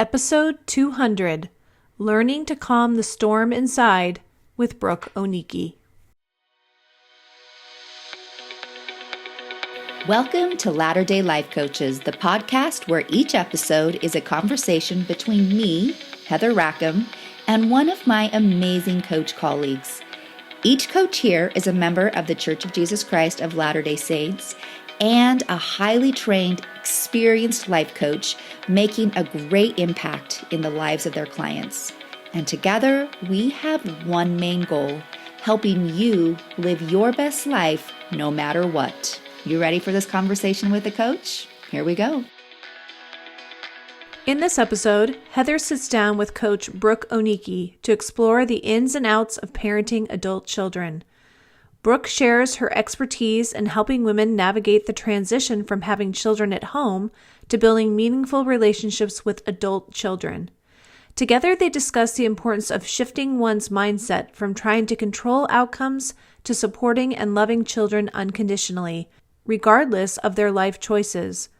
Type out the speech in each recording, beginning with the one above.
Episode 200, Learning to Calm the Storm Inside with Brooke Oniki. Welcome to Latter-day Life Coaches, the podcast where each episode is a conversation between me, Heather Rackham, and one of my amazing coach colleagues. Each coach here is a member of the Church of Jesus Christ of Latter-day Saints and a highly trained, experienced life coach making a great impact in the lives of their clients. And together, we have one main goal, helping you live your best life no matter what. You ready for this conversation with a coach? Here we go. In this episode, Heather sits down with Coach Brooke Oniki to explore the ins and outs of parenting adult children. Brooke shares her expertise in helping women navigate the transition from having children at home to building meaningful relationships with adult children. Together, they discuss the importance of shifting one's mindset from trying to control outcomes to supporting and loving children unconditionally, regardless of their life choices.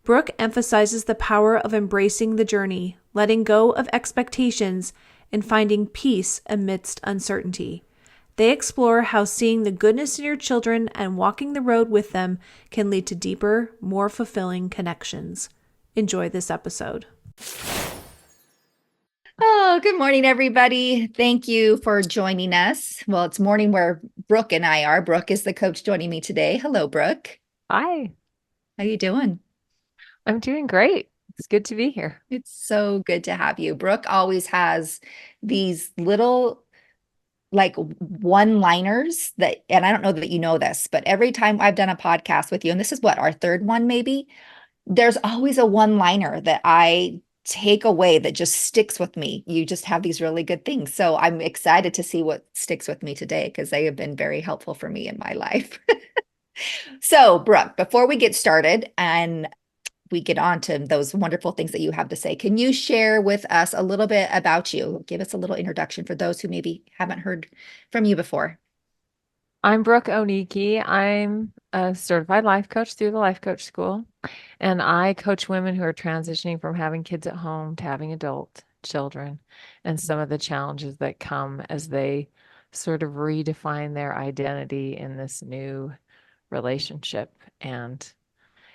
Brooke emphasizes the power of embracing the journey, letting go of expectations, and finding peace amidst uncertainty. They explore how seeing the goodness in your children and walking the road with them can lead to deeper, more fulfilling connections. Enjoy this episode. Oh, good morning, everybody. Thank you for joining us. Well, it's morning where Brooke and I are. Brooke is the coach joining me today. Hello, Brooke. Hi, How you doing? I'm doing great. It's good to be here. It's so good to have you. Brooke always has these little like one-liners that, and I don't know that you know this, but every time I've done a podcast with you, and this is what, our third one maybe, there's always a one-liner that I take away that just sticks with me. You just have these really good things. So I'm excited to see what sticks with me today because they have been very helpful for me in my life. So, Brooke, before we get started and we get on to those wonderful things that you have to say, can you share with us a little bit about you? Give us a little introduction for those who maybe haven't heard from you before. I'm Brooke Oniki. I'm a certified life coach through the Life Coach School, and I coach women who are transitioning from having kids at home to having adult children and some of the challenges that come as they sort of redefine their identity in this new relationship. And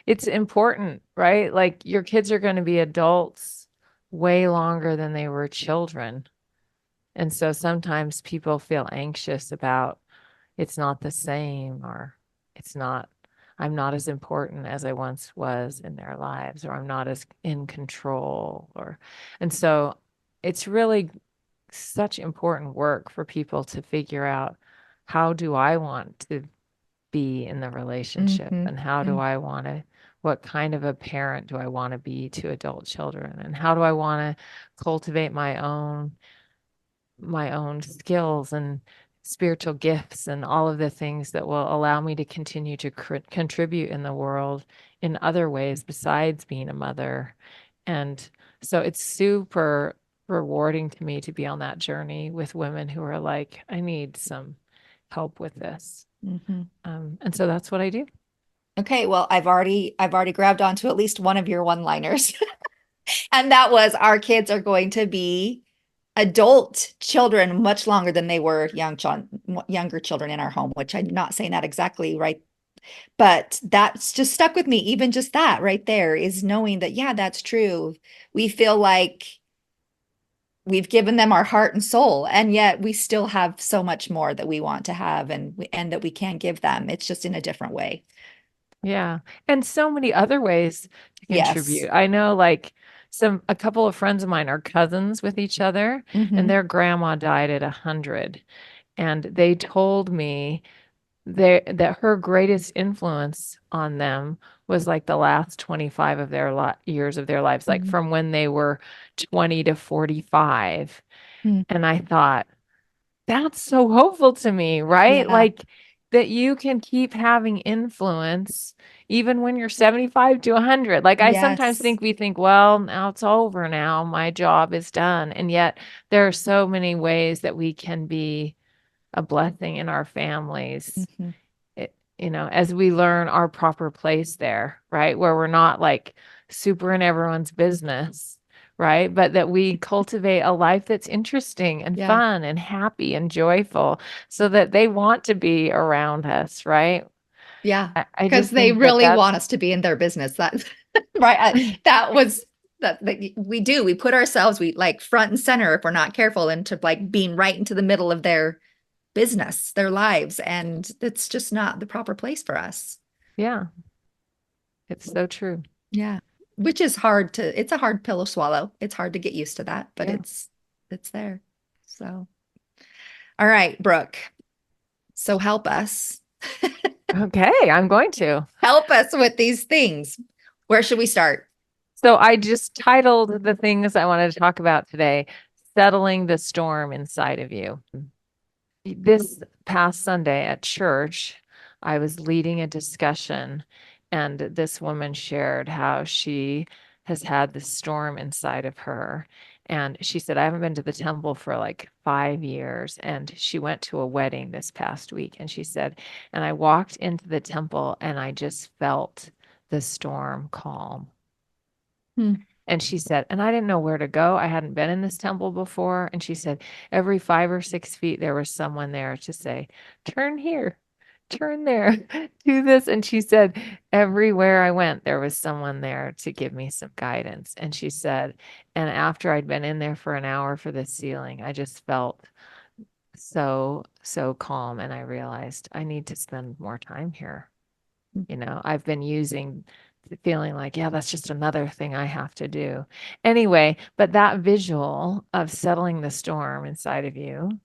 it's important, right? Like your kids are going to be adults way longer than they were children. And so sometimes people feel anxious about it's not the same, or I'm not as important as I once was in their lives, or I'm not as in control, and so it's really such important work for people to figure out, how do I want to be in the relationship, and how do I want to, what kind of a parent do I want to be to adult children, and how do I want to cultivate my own skills and spiritual gifts and all of the things that will allow me to continue to contribute in the world in other ways besides being a mother. And so it's super rewarding to me to be on that journey with women who are like, I need some help with this. And so that's what I do. Okay, well, I've already grabbed onto at least one of your one-liners. And that was, our kids are going to be adult children much longer than they were younger children in our home, which I'm not saying that exactly right. But that's just stuck with me. Even just that right there is knowing that, yeah, that's true. We feel like we've given them our heart and soul, and yet we still have so much more that we want to have and that we can give them. It's just in a different way. Yeah. And so many other ways to contribute. Yes. I know, like, a couple of friends of mine are cousins with each other, and their grandma died at 100. And they told me that her greatest influence on them was like the last 25 of their years of their lives, like from when they were 20 to 45. And I thought, that's so hopeful to me, right? Yeah. Like that you can keep having influence even when you're 75 to 100. Like I sometimes Yes. we think, well, now it's over now, my job is done. And yet there are so many ways that we can be a blessing in our families. As we learn our proper place there, right? Where we're not like super in everyone's business, right? But that we cultivate a life that's interesting and Yeah. fun and happy and joyful so that they want to be around us, right? Yeah. I Because just they think that really that's want us to be in their business. That right. That was that we do. We put ourselves we like front and center if we're not careful into like being right into the middle of their business, their lives. And it's just not the proper place for us. yeah, it's so true. Yeah. Which is hard to, it's a hard pill to swallow. It's hard to get used to that, but Yeah. it's there. So, all right, Brooke. So help us. Okay, I'm going to. Help us with these things. Where should we start? So I just titled the things I wanted to talk about today, Settling the Storm Inside of You. This past Sunday at church, I was leading a discussion, and this woman shared how she has had this storm inside of her. And she said, I haven't been to the temple for like 5 years. And she went to a wedding this past week. And she said, and I walked into the temple and I just felt the storm calm. Hmm. And she said, and I didn't know where to go. I hadn't been in this temple before. And she said, every 5 or 6 feet, there was someone there to say, turn here, turn there, do this. And she said, everywhere I went, there was someone there to give me some guidance. And she said, and after I'd been in there for an hour for this sealing, I just felt so calm. And I realized I need to spend more time here. I've been using feeling like, yeah, that's just another thing I have to do. Anyway, but that visual of settling the storm inside of you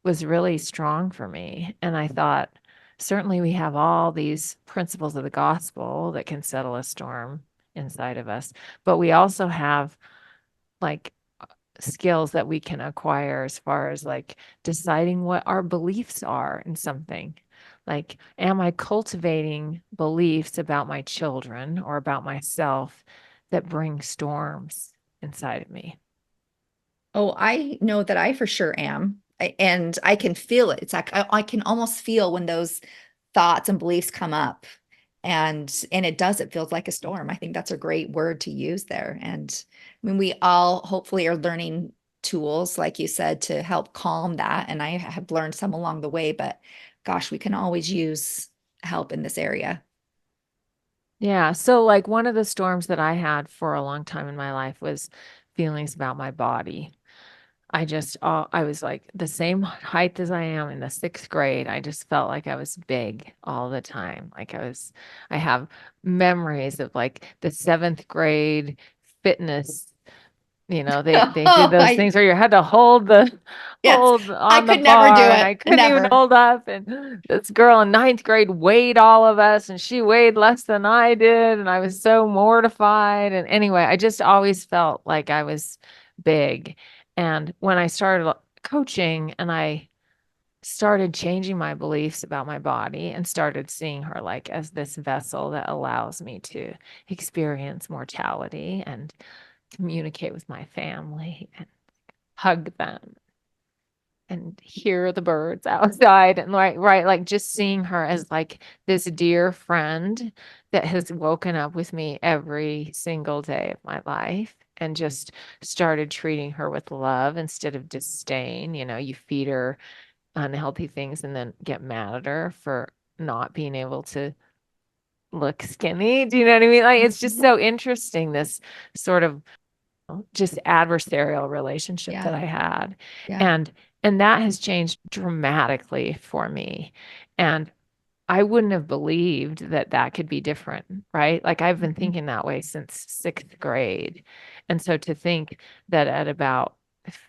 was really strong for me. And I thought, certainly we have all these principles of the gospel that can settle a storm inside of us, but we also have like skills that we can acquire as far as like deciding what our beliefs are in something. Like, am I cultivating beliefs about my children or about myself that bring storms inside of me? Oh, I know that I for sure am. And I can feel it. It's like I can almost feel when those thoughts and beliefs come up. And it does, it feels like a storm. I think that's a great word to use there. And I mean, we all hopefully are learning tools, like you said, to help calm that. And I have learned some along the way, but gosh, we can always use help in this area. Yeah. So, like, one of the storms that I had for a long time in my life was feelings about my body. I was like the same height as I am in the sixth grade. I just felt like I was big all the time. I have memories of like the seventh grade fitness. They did Oh, those things where you had to hold the yes, hold I on the could never do bar, and it. I couldn't even Never. hold up. And this girl in ninth grade weighed all of us, and she weighed less than I did, and I was so mortified. And anyway, I just always felt like I was big. And when I started coaching and I started changing my beliefs about my body and started seeing her like as this vessel that allows me to experience mortality and communicate with my family and hug them and hear the birds outside and right, like just seeing her as like this dear friend that has woken up with me every single day of my life and just started treating her with love instead of disdain. You feed her unhealthy things and then get mad at her for not being able to look skinny. Do you know what I mean? Like, it's just so interesting, this sort of just adversarial relationship that Yeah. I had. Yeah. And that has changed dramatically for me. And I wouldn't have believed that that could be different, right? Like I've been Mhm. thinking that way since sixth grade. And so to think that at about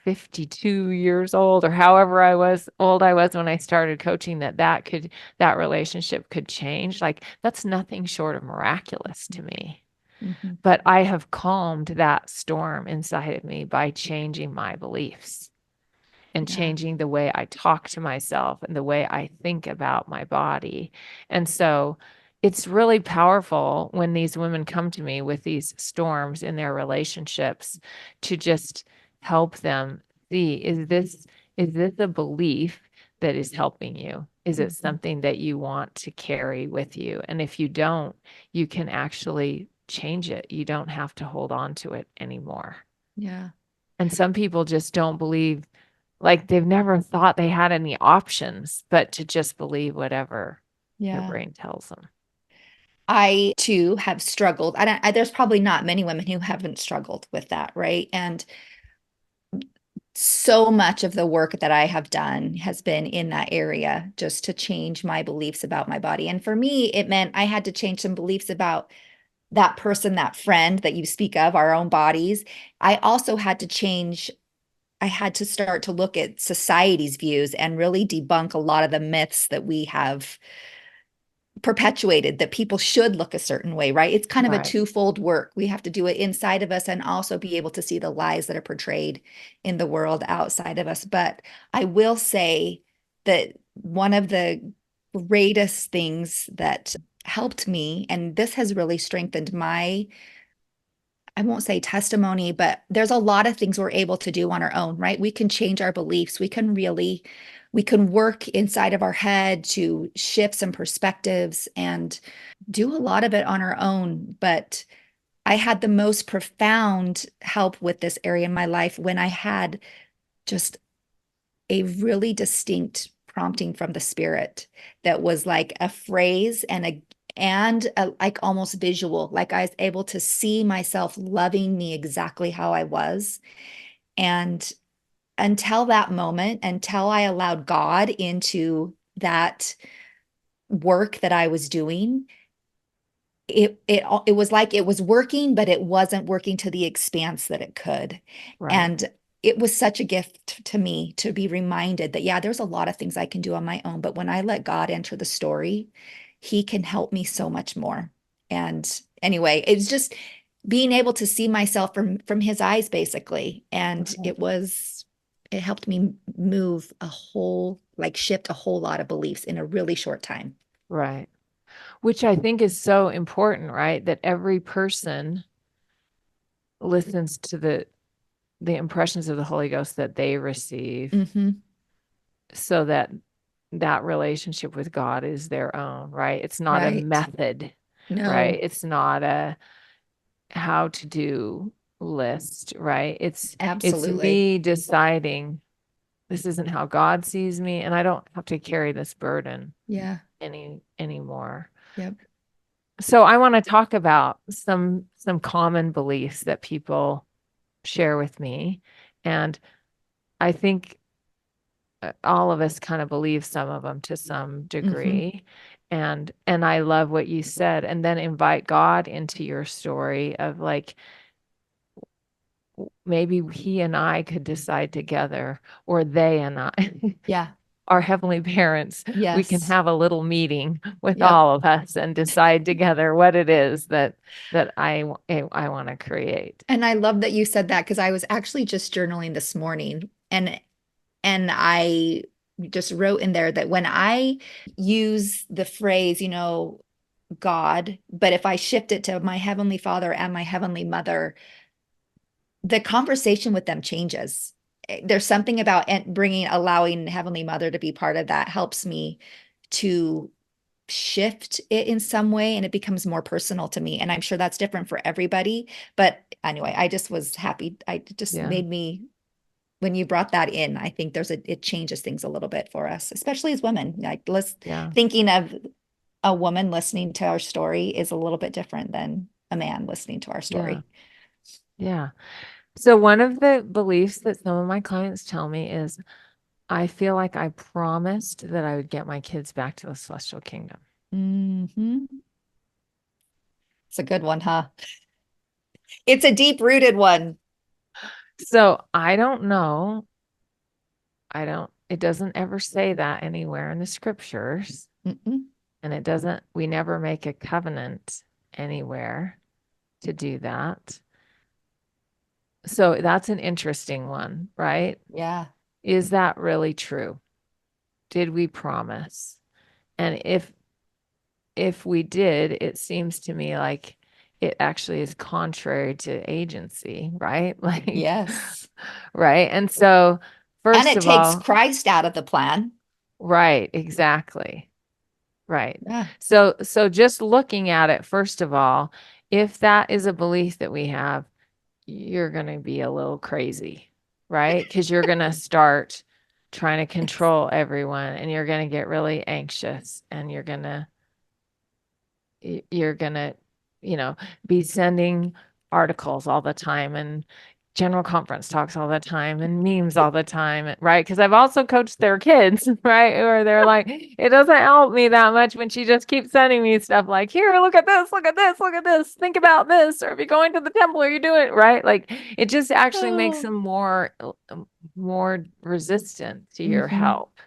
52 years old or however I was when I started coaching, that relationship could change, like that's nothing short of miraculous to me. Mhm. But I have calmed that storm inside of me by changing my beliefs and Yeah. changing the way I talk to myself and the way I think about my body. And so it's really powerful when these women come to me with these storms in their relationships to just help them see, is this a belief that is helping you? Is it Mhm. something that you want to carry with you? And if you don't, you can actually change it. You don't have to hold on to it anymore. Yeah. And some people just don't believe, like they've never thought they had any options, but to just believe whatever their Yeah. brain tells them. I too have struggled. There's probably not many women who haven't struggled with that, right? And so much of the work that I have done has been in that area, just to change my beliefs about my body. And for me, it meant I had to change some beliefs about that person, that friend that you speak of, our own bodies. I also had to change, I had to start to look at society's views and really debunk a lot of the myths that we have perpetuated, that people should look a certain way, right? It's kind of a Right. twofold work. We have to do it inside of us and also be able to see the lies that are portrayed in the world outside of us. But I will say that one of the greatest things that helped me, and this has really strengthened my, I won't say testimony, but there's a lot of things we're able to do on our own, right? We can change our beliefs. We can work inside of our head to shift some perspectives and do a lot of it on our own. But I had the most profound help with this area in my life when I had just a really distinct prompting from the spirit that was like a phrase like almost visual, like I was able to see myself loving me exactly how I was. And until that moment, until I allowed God into that work that I was doing, it was like it was working, but it wasn't working to the expanse that it could. Right. And it was such a gift to me to be reminded that, yeah, there's a lot of things I can do on my own, but when I let God enter the story, he can help me so much more. And anyway, it's just being able to see myself from his eyes, basically. And Right. it helped me move shift a whole lot of beliefs in a really short time. Right. Which I think is so important, right? That every person listens to the impressions of the Holy Ghost that they receive, Hmm. so that that relationship with God is their own, right? It's not a Right. method, right? No, It's not a how to do list, right? It's absolutely. me deciding this isn't how God sees me, and I don't have to carry this burden Yeah. anymore. Yep. So I want to talk about some common beliefs that people share with me, and I think all of us kind of believe some of them to some Hmm. degree. And I love what you said, and then invite God into your story of like, maybe he and I could decide together, or they and I, Yeah. our heavenly parents, we can Yes. have a little meeting with Yep. all of us and decide together what it is that I want to create. And I love that you said that because I was actually just journaling this morning and I just wrote in there that when I use the phrase, God, but if I shift it to my heavenly father and my heavenly mother, the conversation with them changes. There's something about allowing heavenly mother to be part of that helps me to shift it in some way and it becomes more personal to me. And I'm sure that's different for everybody. But anyway, I just was happy. I just Yeah. made me, when you brought that in, I think it changes things a little bit for us, especially as women. Like Yeah. thinking of a woman listening to our story is a little bit different than a man listening to our Yeah. story. Yeah. So one of the beliefs that some of my clients tell me is, I feel like I promised that I would get my kids back to the celestial kingdom. Hmm. It's a good one, huh? It's a deep rooted one. So I don't know. It doesn't ever say that anywhere in the scriptures. Mm-mm. And we never make a covenant anywhere to do that. So that's an interesting one, right? Yeah. Is that really true? Did we promise? And if we did, it seems to me like it actually is contrary to agency, right? Like, Yes. right. And so, And first it of takes all, Christ out of the plan. right, exactly. Right. Yeah. So just looking at it, first of all, if that is a belief that we have, you're going to be a little crazy, right? Because you're going to start trying to control everyone and you're going to get really anxious and you're going to, be sending articles all the time and general conference talks all the time and memes all the time, right? Because I've also coached their kids, right? Where they're like, it doesn't help me that much when she just keeps sending me stuff like, here, look at this, look at this, look at this, think about this, or if you're going to the temple, are you doing it, right? Like it just actually makes Oh. them more resistant to your Mhm. help,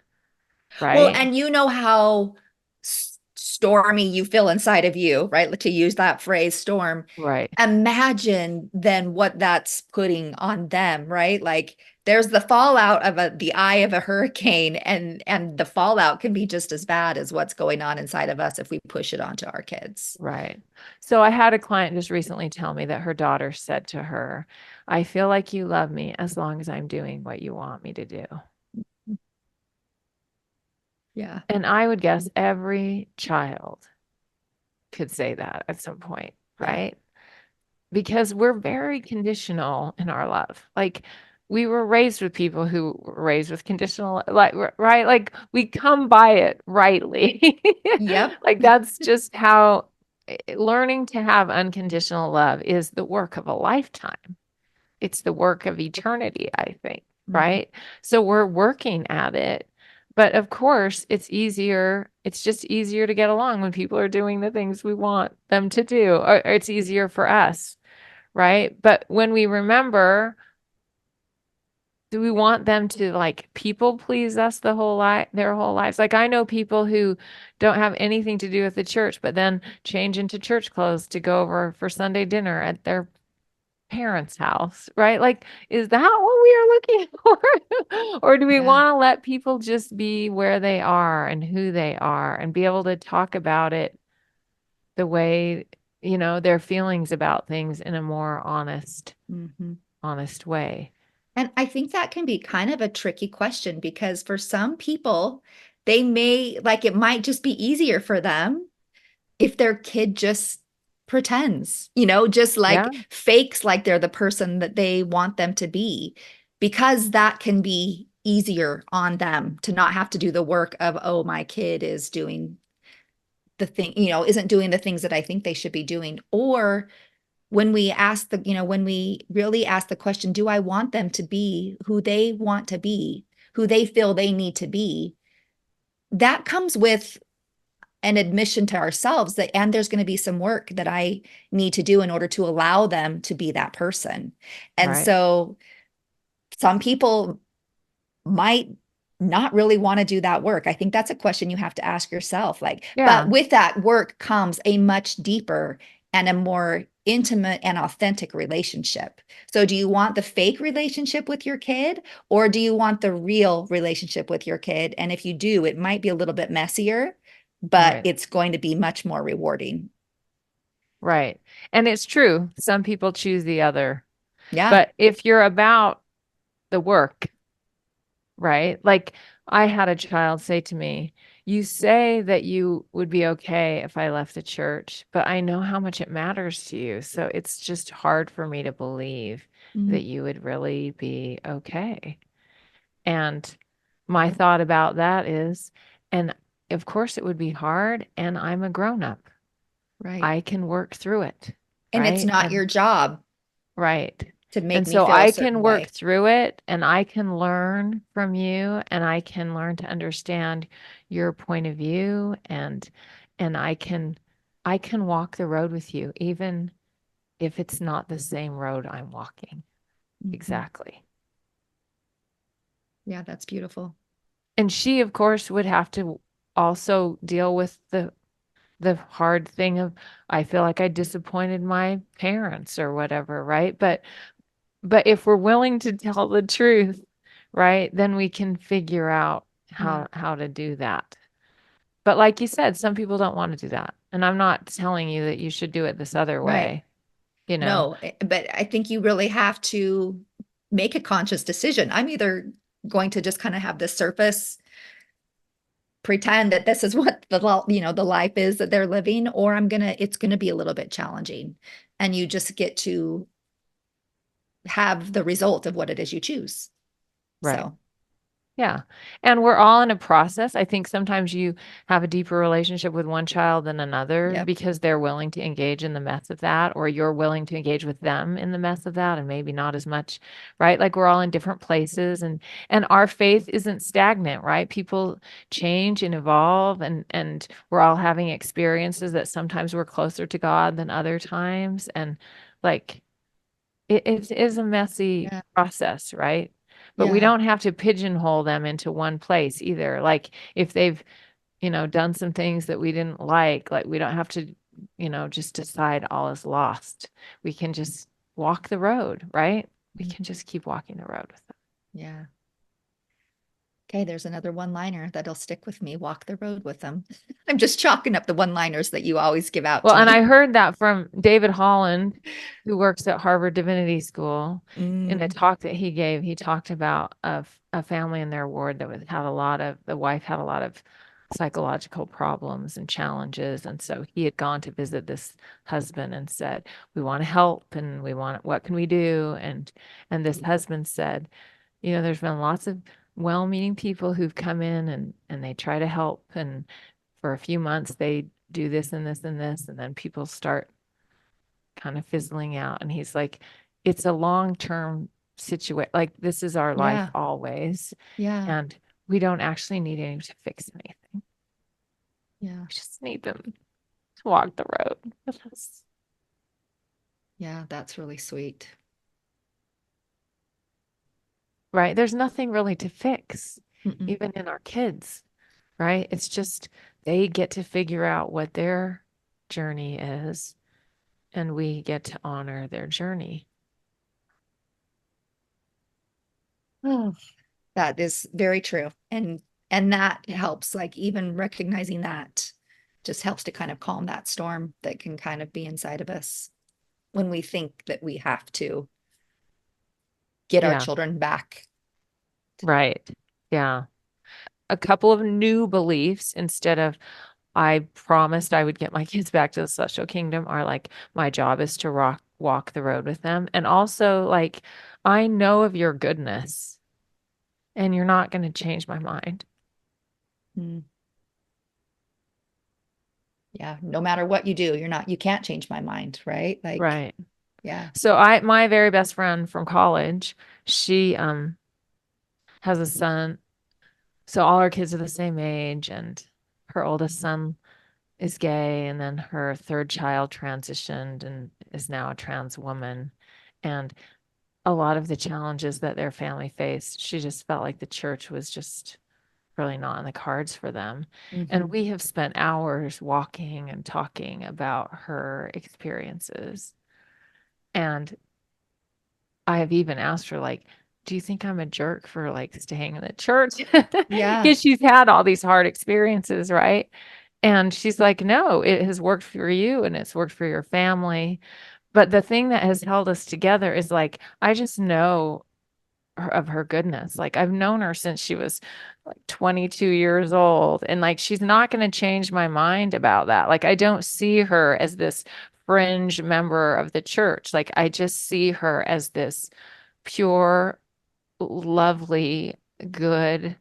Well, right? and you know how stormy you feel inside of you, right? To use that phrase, storm. Right. Imagine then what that's putting on them, right? Like there's the fallout of the eye of a hurricane, and the fallout can be just as bad as what's going on inside of us if we push it onto our kids. Right. So I had a client just recently tell me that her daughter said to her, I feel like you love me as long as I'm doing what you want me to do. Yeah. And I would guess every child could say that at some point, Yeah. right? Because we're very conditional in our love. Like we were raised with people who were raised with conditional, like, right? Like we come by it rightly. Yep. Like that's just how learning to have unconditional love is the work of a lifetime. It's the work of eternity, I think, Mhm. right? So we're working at it. But of course, it's just easier to get along when people are doing the things we want them to do, or it's easier for us, right? But when we remember, do we want them to like people please us their whole lives? Like I know people who don't have anything to do with the church, but then change into church clothes to go over for Sunday dinner at their parents' house, right? Like, is that what we are looking for? Or do we Yeah. want to let people just be where they are and who they are and be able to talk about it the way, their feelings about things in a more Mhm. honest way? And I think that can be kind of a tricky question because for some people, they may like it might just be easier for them if their kid just pretends, just Yeah, like fakes like they're the person that they want them to be, because that can be easier on them to not have to do the work of, oh, my kid is doing the thing, isn't doing the things that I think they should be doing. Or when we really ask the question, do I want them to be who they want to be, who they feel they need to be? That comes with an admission to ourselves that, and there's going to be some work that I need to do in order to allow them to be that person. And right. so some people might not really want to do that work. I think that's a question you have to ask yourself. Like, but Yeah, with that work comes a much deeper and a more intimate and authentic relationship. So, do you want the fake relationship with your kid, or do you want the real relationship with your kid? And if you do, it might be a little bit messier, but right. it's going to be much more rewarding. Right. And it's true. Some people choose the other. Yeah. But if you're about the work, right? Like I had a child say to me, you say that you would be okay if I left the church, but I know how much it matters to you. So it's just hard for me to believe Mm, that you would really be okay. And my thought about that is, and of course it would be hard, and I'm a grown up. right. I can work through it, And it's right? not And your job right. to make And me so feel a I can certain work way. through it and I can learn from you and I can learn to understand your point of view and I can walk the road with you even if it's not the same road I'm walking. Mhm. Exactly. Yeah, that's beautiful. And she of course would have to also deal with the hard thing of I feel like I disappointed my parents or whatever, right? But if we're willing to tell the truth, right, then we can figure out Yeah. how to do that. But like you said, some people don't want to do that. And I'm not telling you that you should do it this other Right. way, you know. No, but I think you really have to make a conscious decision. I'm either going to just kind of have this surface pretend that this is what the life is that they're living, or it's gonna be a little bit challenging. And you just get to have the result of what it is you choose. Right. So, Yeah. And we're all in a process. I think sometimes you have a deeper relationship with one child than another yep. because they're willing to engage in the mess of that, or you're willing to engage with them in the mess of that, and maybe not as much, right? Like we're all in different places, and our faith isn't stagnant, right? People change and evolve, and we're all having experiences that sometimes we're closer to God than other times. And like it is a messy Yeah. process, right? But we Yeah. don't have to pigeonhole them into one place either. Like if they've, done some things that we didn't like we don't have to, just decide all is lost. We can just walk the road, right? We Mm, can just keep walking the road with them. yeah. Okay, there's another one-liner that'll stick with me. Walk the road with them. I'm just chalking up the one-liners that you always give out Well, to and I me. heard that from David Holland, who works at Harvard Divinity School. In a Mm, talk that he gave, he talked about a family in their ward that had the wife had a lot of psychological problems and challenges. And so he had gone to visit this husband and said, "We want to help and what can we do?" And this husband said, there's been lots of well-meaning people who've come in and they try to help. And for a few months, they do this and this and this. And then people start kind of fizzling out. And he's like, it's a long-term situation. Like this is our life yeah. always. Yeah. And we don't actually need anyone to fix anything. Yeah. We just need them to walk the road with us. Yeah. That's really sweet. Right? There's nothing really to fix, Mm-mm. even in our kids, right? It's just they get to figure out what their journey is, and we get to honor their journey. Oh, that is very true. And that helps, like even recognizing that just helps to kind of calm that storm that can kind of be inside of us when we think that we have to get our Yeah, children back. right. Yeah. A couple of new beliefs instead of I promised I would get my kids back to the celestial kingdom are like my job is to walk the road with them. And also like I know of your goodness and you're not going to change my mind. Mm. Yeah, no matter what you do, you can't change my mind, right? Like, Right. yeah. So my very best friend from college, she has a son. So all our kids are the same age and her oldest son is gay and then her third child transitioned and is now a trans woman. And a lot of the challenges that their family faced, she just felt like the church was just really not in the cards for them. And Hmm. we have spent hours walking and talking about her experiences. And I have even asked her, like, do you think I'm a jerk for like staying in the church? Yeah. Because she's had all these hard experiences, right? And she's like, no, it has worked for you and it's worked for your family. But the thing that has held us together is like, I just know of her goodness. Like I've known her since she was like 22 years old. And like she's not going to change my mind about that. Like I don't see her as this fringe member of the church. Like I just see her as this pure, lovely, good,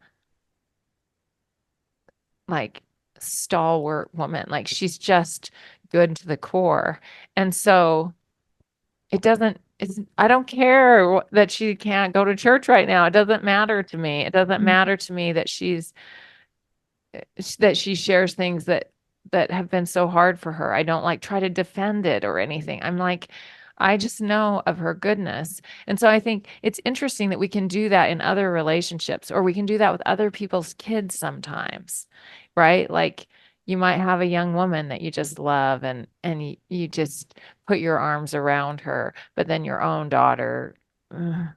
like stalwart woman. Like she's just good to the core. And so I don't care that she can't go to church right now. It doesn't matter to me. It doesn't Mm. matter to me that she shares things that have been so hard for her. I don't like try to defend it or anything. I'm like, I just know of her goodness. And so I think it's interesting that we can do that in other relationships or we can do that with other people's kids sometimes, right? Like you might have a young woman that you just love and you just put your arms around her, but then your own daughter,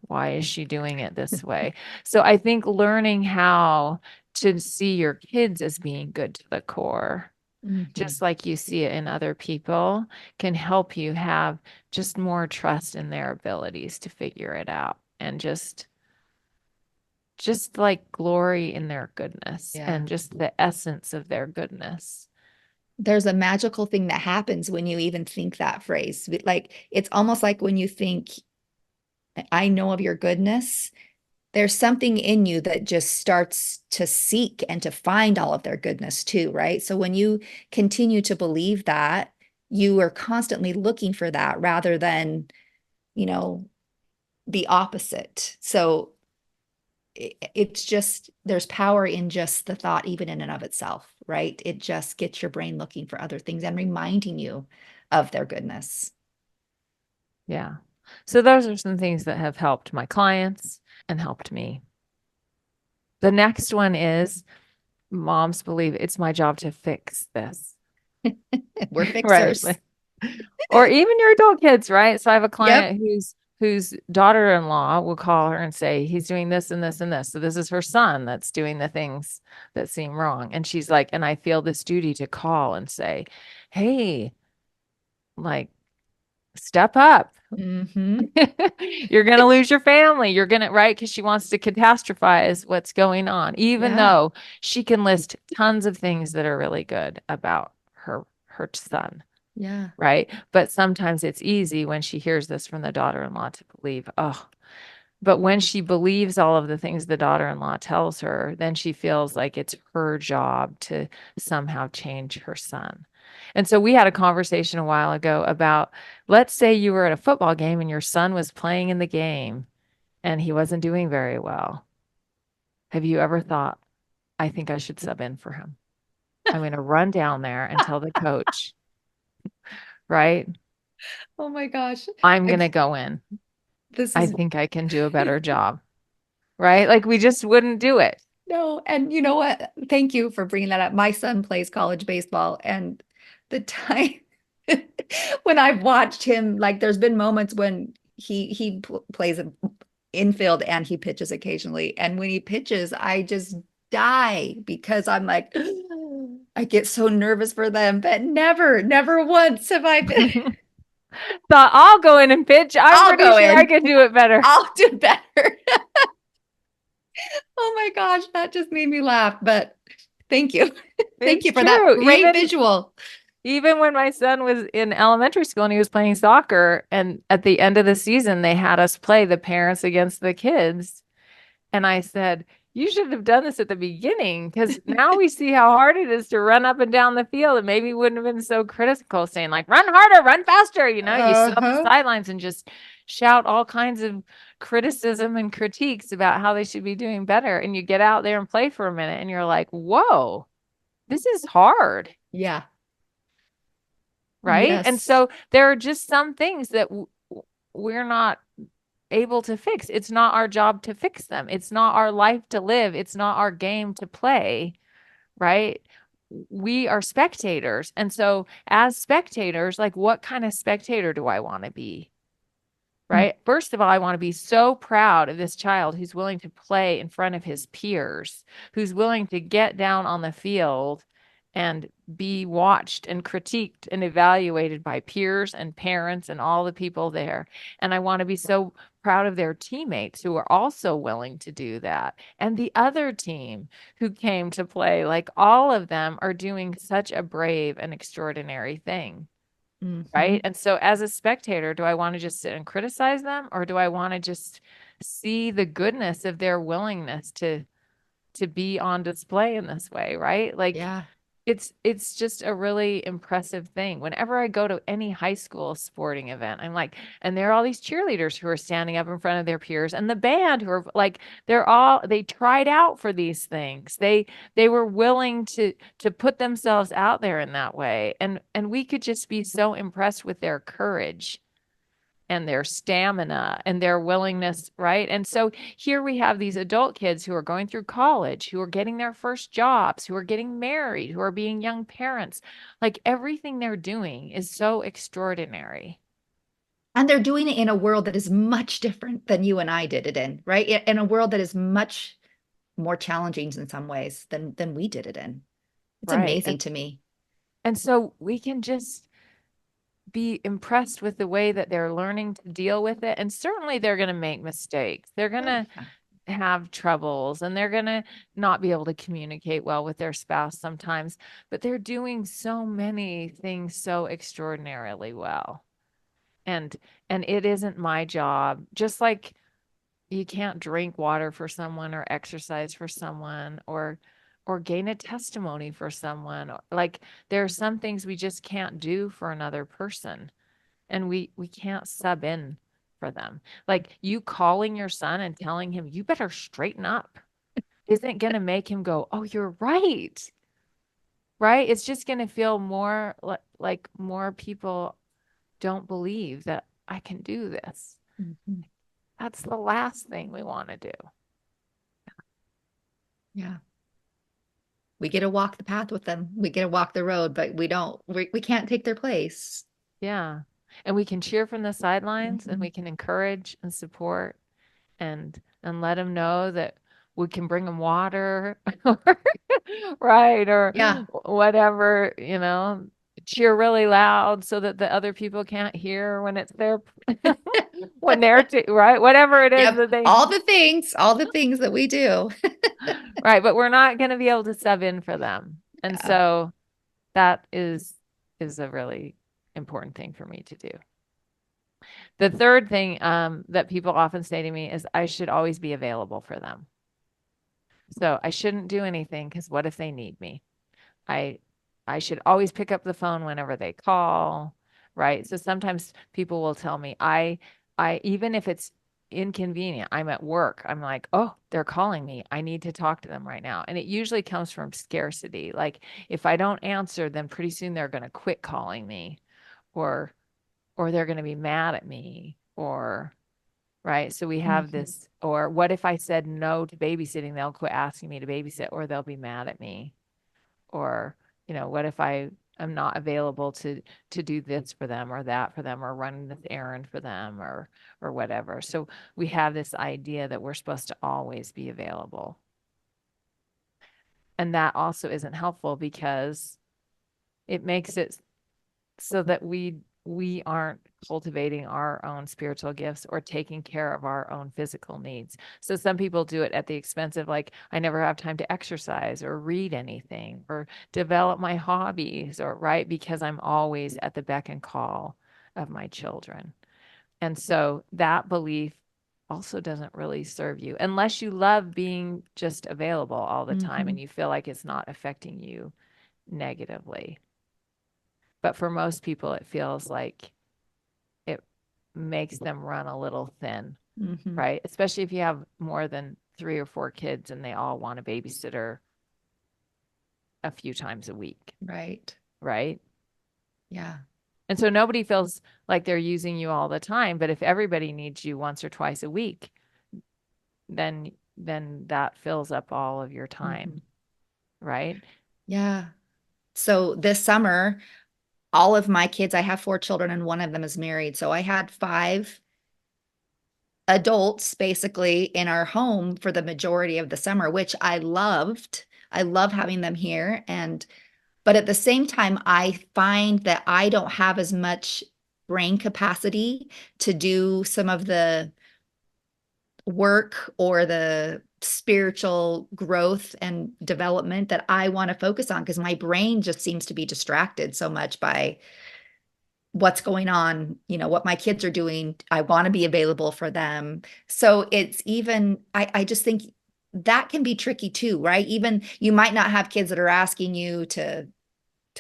why is she doing it this way? So I think learning how to see your kids as being good to the core, Mhm. just like you see it in other people, can help you have just more trust in their abilities to figure it out and just like glory in their goodness Yeah. and just the essence of their goodness. There's a magical thing that happens when you even think that phrase. Like, it's almost like when you think I know of your goodness. There's something in you that just starts to seek and to find all of their goodness too, right? So when you continue to believe that, you are constantly looking for that rather than, you know, the opposite. So it's just, there's power in just the thought, even in and of itself, right? It just gets your brain looking for other things and reminding you of their goodness. Yeah. So those are some things that have helped my clients and helped me. The next one is moms believe it's my job to fix this. We're Right. fixers. Or even your adult kids, right? So I have a Yep. client whose daughter-in-law will call her and say, he's doing this and this and this. So this is her son that's doing the things that seem wrong. And she's like, and I feel this duty to call and say, hey, like, step up. Mm-hmm. You're going to lose your family. You're going to, right? Because she wants to catastrophize what's going on, even Yeah. though she can list tons of things that are really good about her son. Yeah. Right. But sometimes it's easy when she hears this from the daughter-in-law to believe, oh, but when she believes all of the things the daughter-in-law tells her, then she feels like it's her job to somehow change her son. And so we had a conversation a while ago about, let's say you were at a football game and your son was playing in the game and he wasn't doing very well. Have you ever thought, I think I should sub in for him? I'm going to run down there and tell the coach, right? Oh my gosh. I'm going to I, go in. this I is think I can do a better job, right? Like we just wouldn't do it. no. And you know what? Thank you for bringing that up. My son plays college baseball, and the time when I've watched him, like there's been moments when he plays infield and he pitches occasionally. And when he pitches, I just die because I'm like, I get so nervous for them. But never once have I been, Thought I'll go in and pitch. I'm I'll pretty go sure I in, can do it better. I'll do better. Oh my gosh, that just made me laugh. But thank you. Thank It's you for that true. great visual. Even when my son was in elementary school and he was playing soccer, and at the end of the season, they had us play the parents against the kids. And I said, you should have done this at the beginning because now we see how hard it is to run up and down the field. And maybe wouldn't have been so critical, saying, like, run harder, run faster. You sit on the Uh-huh. sidelines and just shout all kinds of criticism and critiques about how they should be doing better. And you get out there and play for a minute and you're like, whoa, this is hard. Yeah. Right. And Yes. so there are just some things that we're not able to fix. It's not our job to fix them. It's not our life to live. It's not our game to play, right? We are spectators. And so as spectators, like what kind of spectator do I want to be? Mm. Right? First of all, I want to be so proud of this child who's willing to play in front of his peers, who's willing to get down on the field and be watched and critiqued and evaluated by peers and parents and all the people there. And I want to be so proud of their teammates who are also willing to do that. And the other team who came to play, like all of them are doing such a brave and extraordinary thing. Mhm. Right. And so as a spectator, do I want to just sit and criticize them, or do I want to just see the goodness of their willingness to be on display in this way? Right. Like Yeah. it's just a really impressive thing. Whenever I go to any high school sporting event, I'm like, and there are all these cheerleaders who are standing up in front of their peers, and the band who are like, they tried out for these things. They were willing to put themselves out there in that way. And we could just be so impressed with their courage and their stamina and their willingness, right? And so here we have these adult kids who are going through college, who are getting their first jobs, who are getting married, who are being young parents. Like everything they're doing is so extraordinary. And they're doing it in a world that is much different than you and I did it in, right? In a world that is much more challenging in some ways than we did it in. It's Right. amazing to me. And so we can just be impressed with the way that they're learning to deal with it. And certainly they're going to make mistakes. They're going Oh, to yeah. have troubles and they're going to not be able to communicate well with their spouse sometimes, but they're doing so many things so extraordinarily well. And it isn't my job. Just like you can't drink water for someone or exercise for someone or gain a testimony for someone. Like there are some things we just can't do for another person, and we can't sub in for them. Like you calling your son and telling him you better straighten up isn't going to make him go, "Oh, you're right." Right? It's just going to feel more like more people don't believe that I can do this. Mhm. That's the last thing we want to do. Yeah. We get to walk the path with them. We get to walk the road, but we can't take their place. Yeah. And we can cheer from the sidelines and Mhm. we can encourage and support and let them know that we can bring them water, right? Or Yeah. whatever, cheer really loud so that the other people can't hear when it's their when they're right? Whatever it is Yep. that they All the things that we do. right, but we're not going to be able to sub in for them. And Yeah. so that is a really important thing for me to do. The third thing that people often say to me is I should always be available for them. So I shouldn't do anything because what if they need me? I I should always pick up the phone whenever they call, right? So sometimes people will tell me I even if it's inconvenient, I'm at work, I'm like, "Oh, they're calling me. I need to talk to them right now." And it usually comes from scarcity. Like if I don't answer, then pretty soon they're going to quit calling me or they're going to be mad at me or right. So we have Mhm. this, or what if I said no to babysitting, they'll quit asking me to babysit or they'll be mad at me. Or, what if I am not available to do this for them or that for them or run this errand for them or whatever. So we have this idea that we're supposed to always be available. And that also isn't helpful because it makes it so that we aren't cultivating our own spiritual gifts or taking care of our own physical needs. So some people do it at the expense of like, I never have time to exercise or read anything or develop my hobbies or right because I'm always at the beck and call of my children. And so that belief also doesn't really serve you unless you love being just available all the time and Mhm. you feel like it's not affecting you negatively. But for most people, it feels like it makes them run a little thin, Mhm. right? Especially if you have more than 3 or 4 kids and they all want a babysitter a few times a week, Right. right? Yeah. And so nobody feels like they're using you all the time, but if everybody needs you once or twice a week, then that fills up all of your Mhm. time, right? Yeah. So this summer, all of my kids, I have 4 children and one of them is married. So I had 5 adults basically in our home for the majority of the summer, which I loved. I love having them here. But at the same time, I find that I don't have as much brain capacity to do some of the work or the spiritual growth and development that I want to focus on because my brain just seems to be distracted so much by what's going on, what my kids are doing. I want to be available for them. So it's even, I just think that can be tricky too, right? Even you might not have kids that are asking you to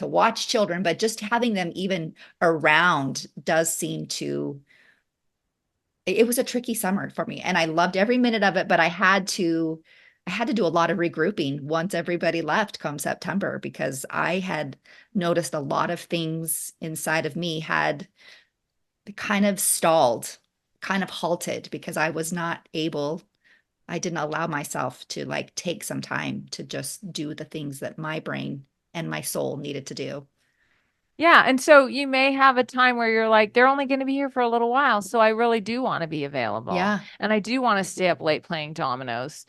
watch children, but just having them even around does seem to it was a tricky summer for me and I loved every minute of it, but I had to do a lot of regrouping once everybody left come September because I had noticed a lot of things inside of me had kind of stalled, kind of halted because I didn't allow myself to like take some time to just do the things that my brain and my soul needed to do. Yeah. And so you may have a time where you're like, they're only going to be here for a little while. So I really do want to be available. Yeah. And I do want to stay up late playing dominoes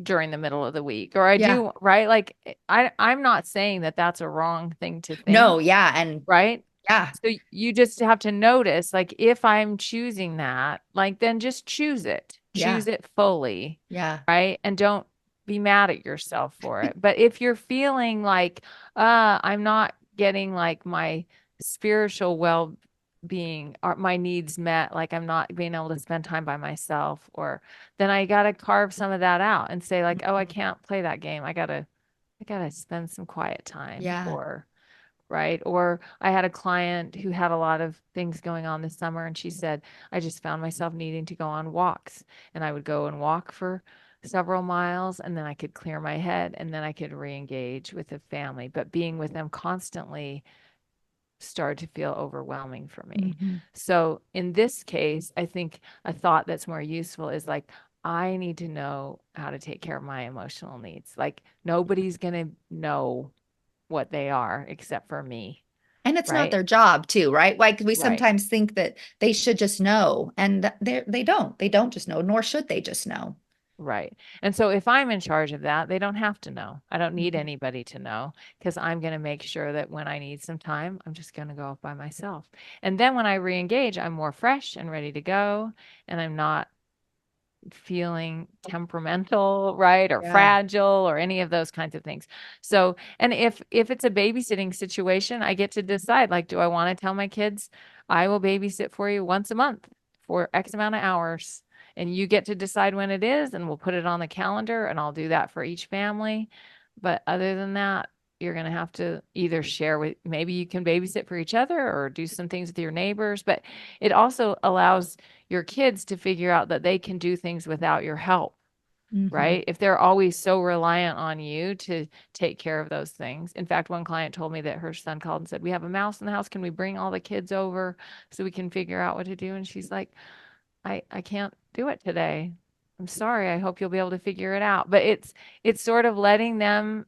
during the middle of the week. Or I Yeah. do, right? Like I'm not saying that that's a wrong thing to think, No, yeah. And right? yeah. So you just have to notice, like, if I'm choosing that, like, then just Yeah. choose it fully, Yeah. right? And don't be mad at yourself for it. But if you're feeling like, I'm not getting like my spiritual being my needs met, like I'm not being able to spend time by myself, or then I got to carve some of that out and say like, oh, I Mhm. can't play that game. I gotta spend some quiet time, Yeah. or right. Or I had a client who had a lot of things going on this summer, and she said, I just found myself needing to go on walks. And I would go and walk for several miles, and then I could clear my head, and then I could re-engage with the family. But being with them constantly started to feel overwhelming for me. Mhm. So in this case, I think a thought that's more useful is like, I need to know how to take care of my emotional needs. Like nobody's going to know what they are except for me. And it's not Right. their job too, right? Like we Right. sometimes think that they should just know, and they don't. They don't just know, nor should they just know. Right. And so if I'm in charge of that, they don't have to know. I don't need Mhm. anybody to know because I'm going to make sure that when I need some time, I'm just going to go off by myself. And then when I re-engage, I'm more fresh and ready to go. And I'm not feeling temperamental, right, or Yeah. fragile or any of those kinds of things. So, and if it's a babysitting situation, I get to decide like, do I want to tell my kids I will babysit for you once a month for X amount of hours, and you get to decide when it is, and we'll put it on the calendar, and I'll do that for each family. But other than that, you're going to have to either share with, maybe you can babysit for each other or do some things with your neighbors, but it also allows your kids to figure out that they can do things without your help, Mhm. right? If they're always so reliant on you to take care of those things. In fact, one client told me that her son called and said, we have a mouse in the house. Can we bring all the kids over so we can figure out what to do? And she's like, I can't do it today. I'm sorry. I hope you'll be able to figure it out. But it's sort of letting them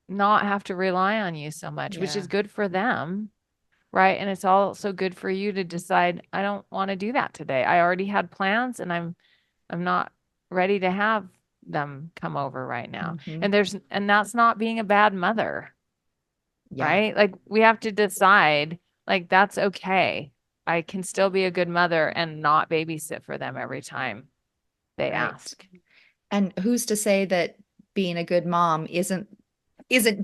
not have to rely on you so much, which is Yeah. good for them. Right. And it's also good for you to decide, I don't want to do that today. I already had plans and I'm not ready to have them come over right now. Mhm. And that's not being a bad mother, Yeah. right? Like we have to decide like that's okay. I can still be a good mother and not babysit for them every time they Right. ask. And who's to say that being a good mom isn't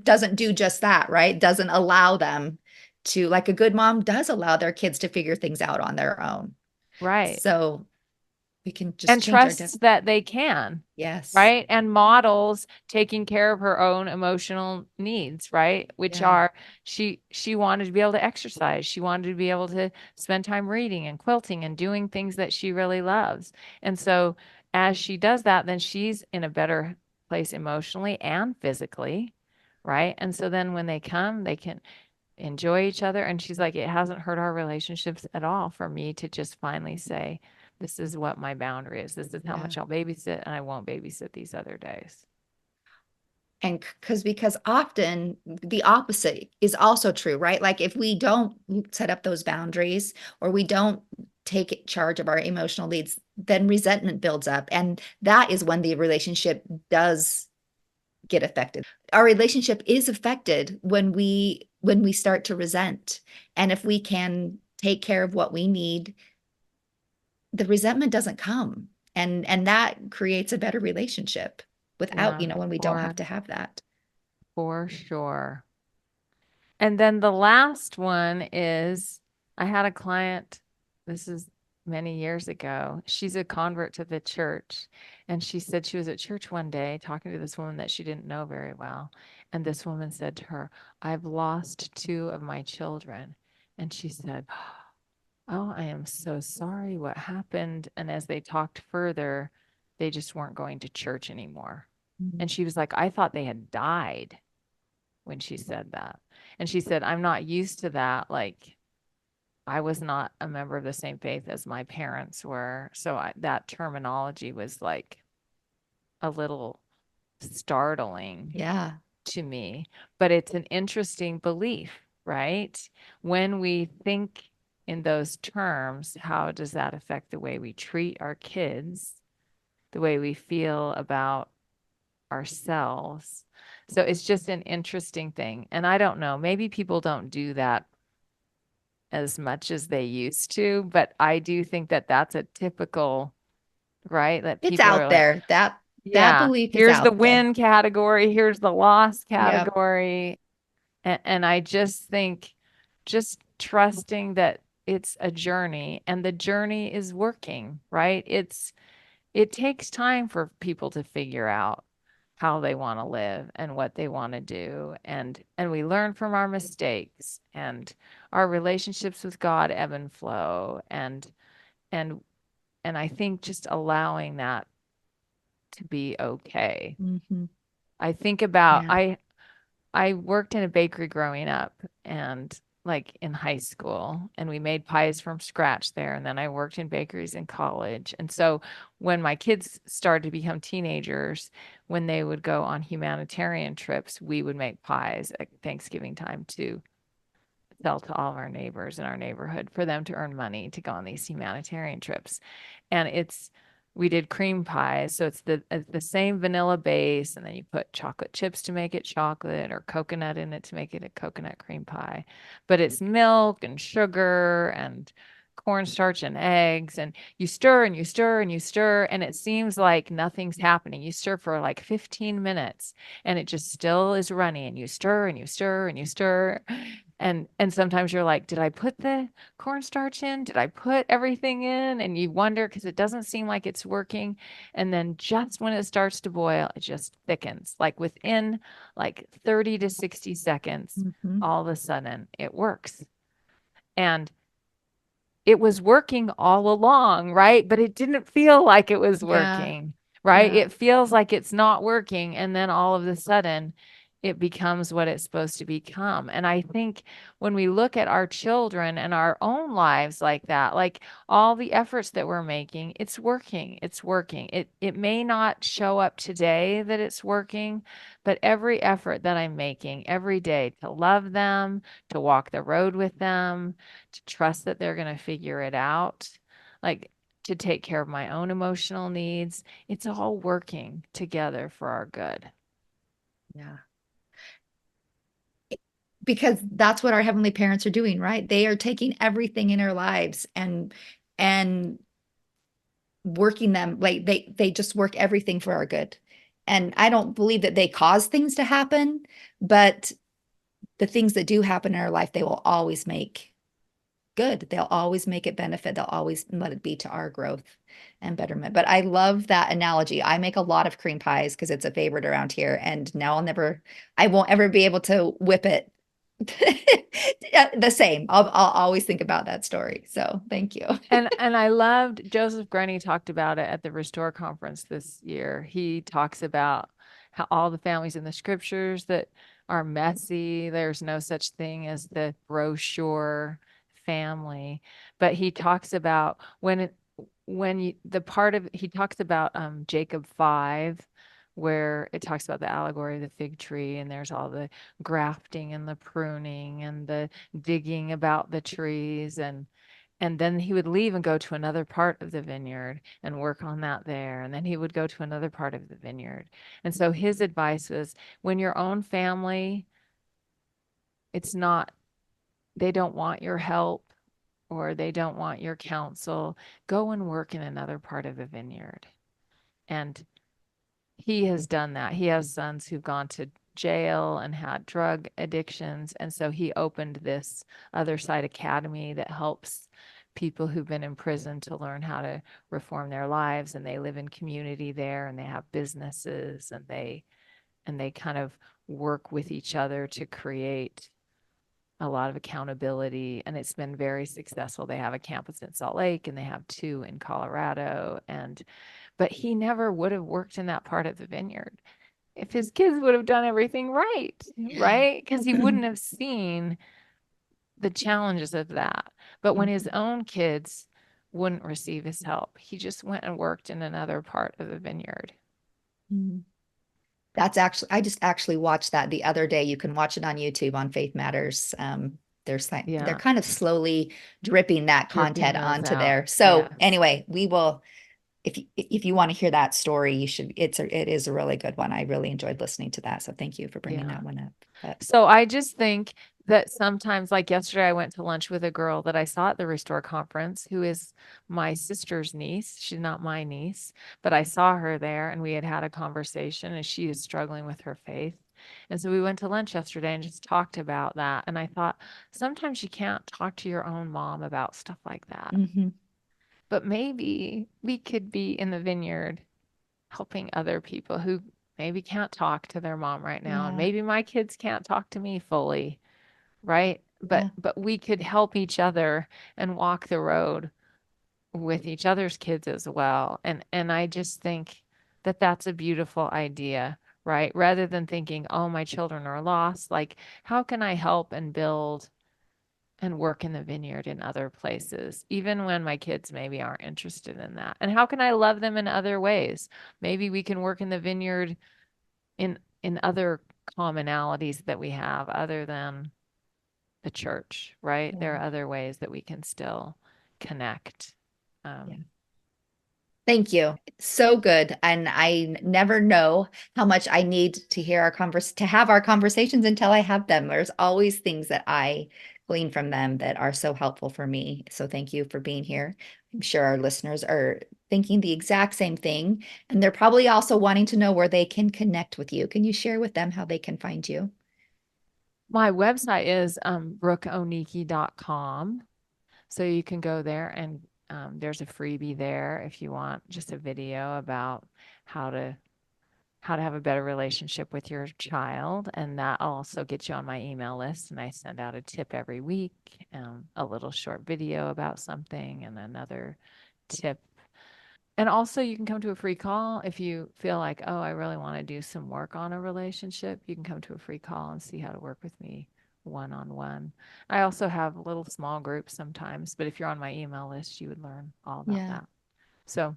doesn't do just that, right? Doesn't allow them to, like a good mom does allow their kids to figure things out on their own. Right. So we can just And change our trusts that they can. yes. Right. And models taking care of her own emotional needs, right? Which Yeah. are she wanted to be able to exercise. She wanted to be able to spend time reading and quilting and doing things that she really loves. And so as she does that, then she's in a better place emotionally and physically, right? And so then when they come, they can enjoy each other. And she's like, it hasn't hurt our relationships at all for me to just finally say, this is what my boundary is. This is how Yeah. much I'll babysit, and I won't babysit these other days. And because often the opposite is also true, right? Like if we don't set up those boundaries or we don't take charge of our emotional needs, then resentment builds up. And that is when the relationship does get affected. Our relationship is affected when we start to resent. And if we can take care of what we need, the resentment doesn't come. And that creates a better relationship without, Yeah, when we don't have for to have that. for sure. And then the last one is I had a client, this is many years ago. She's a convert to the church. And she said she was at church one day talking to this woman that she didn't know very well. And this woman said to her, I've lost two of my children. And she said, oh, I am so sorry. What happened? And as they talked further, they just weren't going to church anymore. Mhm. And she was like, I thought they had died when she said that. And she said, I'm not used to that. Like, I was not a member of the same faith as my parents were. So that terminology was like a little startling Yeah. to me, but it's an interesting belief, right? When we think in those terms, how does that affect the way we treat our kids, the way we feel about ourselves? So it's just an interesting thing. And I don't know, maybe people don't do that as much as they used to, but I do think that that's a typical, right? That It's people are out like, there. That yeah, belief is here's the out there. win category, here's the loss Yep. category. And I just think just trusting that it's a journey, and the journey is working, right? It takes time for people to figure out how they want to live and what they want to do, and we learn from our mistakes, and our relationships with God ebb and flow, and and I think just allowing that to be okay. Mhm. I think about Yeah. I worked in a bakery growing up, and like in high school, and we made pies from scratch there. And then I worked in bakeries in college. And so when my kids started to become teenagers, when they would go on humanitarian trips, we would make pies at Thanksgiving time to sell to all of our neighbors in our neighborhood for them to earn money to go on these humanitarian trips. And we did cream pies, so it's the same vanilla base, and then you put chocolate chips to make it chocolate, or coconut in it to make it a coconut cream pie. But it's milk and sugar and cornstarch and eggs, and you stir and you stir and you stir, and it seems like nothing's happening. You stir for like 15 minutes, and it just still is running, and you stir and you stir and you stir. And sometimes you're like, did I put the cornstarch in? Did I put everything in? And you wonder because it doesn't seem like it's working. And then just when it starts to boil, it just thickens. Like within like 30 to 60 seconds, Mhm. all of a sudden it works. And it was working all along, right? But it didn't feel like it was Yeah. working, right? Yeah. It feels like it's not working. And then all of a sudden, it becomes what it's supposed to become. And I think when we look at our children and our own lives like that, like all the efforts that we're making, it's working. It's working. It may not show up today that it's working, but every effort that I'm making every day to love them, to walk the road with them, to trust that they're going to figure it out, like to take care of my own emotional needs. It's all working together for our good. Yeah. Because that's what our heavenly parents are doing, right? They are taking everything in our lives and working them like they just work everything for our good. And I don't believe that they cause things to happen, but the things that do happen in our life, they will always make good. They'll always make it benefit. They'll always let it be to our growth and betterment. But I love that analogy. I make a lot of cream pies because it's a favorite around here. And now I won't ever be able to whip it the same. I'll always think about that story. So thank you. And I loved Joseph Grenny talked about it at the Restore conference this year. He talks about how all the families in the scriptures that are messy, there's no such thing as the brochure family. But he talks about the part of he talks about Jacob 5, where it talks about the allegory of the fig tree, and there's all the grafting and the pruning and the digging about the trees, and then he would leave and go to another part of the vineyard and work on that there. And then he would go to another part of the vineyard. And so his advice was when your own family, it's not, they don't want your help or they don't want your counsel, go and work in another part of the vineyard. And he has done that. He has sons who've gone to jail and had drug addictions. And so he opened this other side academy that helps people who've been in prison to learn how to reform their lives. And they live in community there, and they have businesses, and they kind of work with each other to create a lot of accountability, and it's been very successful. They have a campus in Salt Lake, and they have two in Colorado. And but he never would have worked in that part of the vineyard if his kids would have done everything right, Yeah. right? Because he wouldn't have seen the challenges of that. But when his own kids wouldn't receive his help, he just went and worked in another part of the vineyard. Mhm. That's actually, I just actually watched that the other day. You can watch it on YouTube on Faith Matters. They're Yeah, kind of slowly dripping that dripping content those onto out. there. So Yes. anyway, we will, if you want to hear that story, you should, it is a really good one. I really enjoyed listening to that. So thank you for bringing Yeah. that one up. But So I just think that sometimes, like yesterday, I went to lunch with a girl that I saw at the Restore conference who is my sister's niece. She's not my niece, but I saw her there, and we had had a conversation, and she is struggling with her faith. And so we went to lunch yesterday and just talked about that. And I thought, sometimes you can't talk to your own mom about stuff like that. Mm-hmm. But maybe we could be in the vineyard helping other people who maybe can't talk to their mom right now. And Yeah. maybe my kids can't talk to me fully, right? Yeah. But we could help each other and walk the road with each other's kids as well. And I just think that that's a beautiful idea, right? Rather than thinking, oh, my children are lost, like how can I help and build and work in the vineyard in other places, even when my kids maybe aren't interested in that? And how can I love them in other ways? Maybe we can work in the vineyard in other commonalities that we have other than the church, right? There Yeah. are other ways that we can still connect. Yeah. Thank you. So good. And I never know how much I need to hear to have our conversations until I have them. There's always things that I glean from them that are so helpful for me. So thank you for being here. I'm sure our listeners are thinking the exact same thing. And they're probably also wanting to know where they can connect with you. Can you share with them how they can find you? My website is brookeoniki.com. So you can go there and there's a freebie there if you want just a video about how to have a better relationship with your child. And that also gets you on my email list. And I send out a tip every week, a little short video about something and another tip. And also, you can come to a free call if you feel like, oh, I really want to do some work on a relationship. You can come to a free call and see how to work with me one-on-one. I also have little small groups sometimes, but if you're on my email list, you would learn all about Yeah. that. So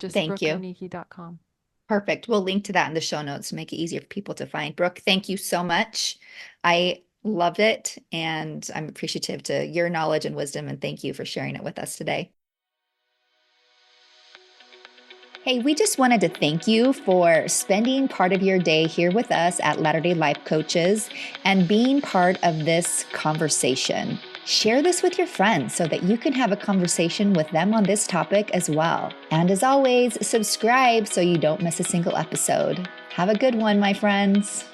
just Thank you. brookeoniki.com. Perfect. We'll link to that in the show notes to make it easier for people to find. Brooke, thank you so much. I loved it, and I'm appreciative to your knowledge and wisdom, and thank you for sharing it with us today. Hey, we just wanted to thank you for spending part of your day here with us at Latter-day Life Coaches and being part of this conversation. Share this with your friends so that you can have a conversation with them on this topic as well. And as always, subscribe so you don't miss a single episode. Have a good one, my friends.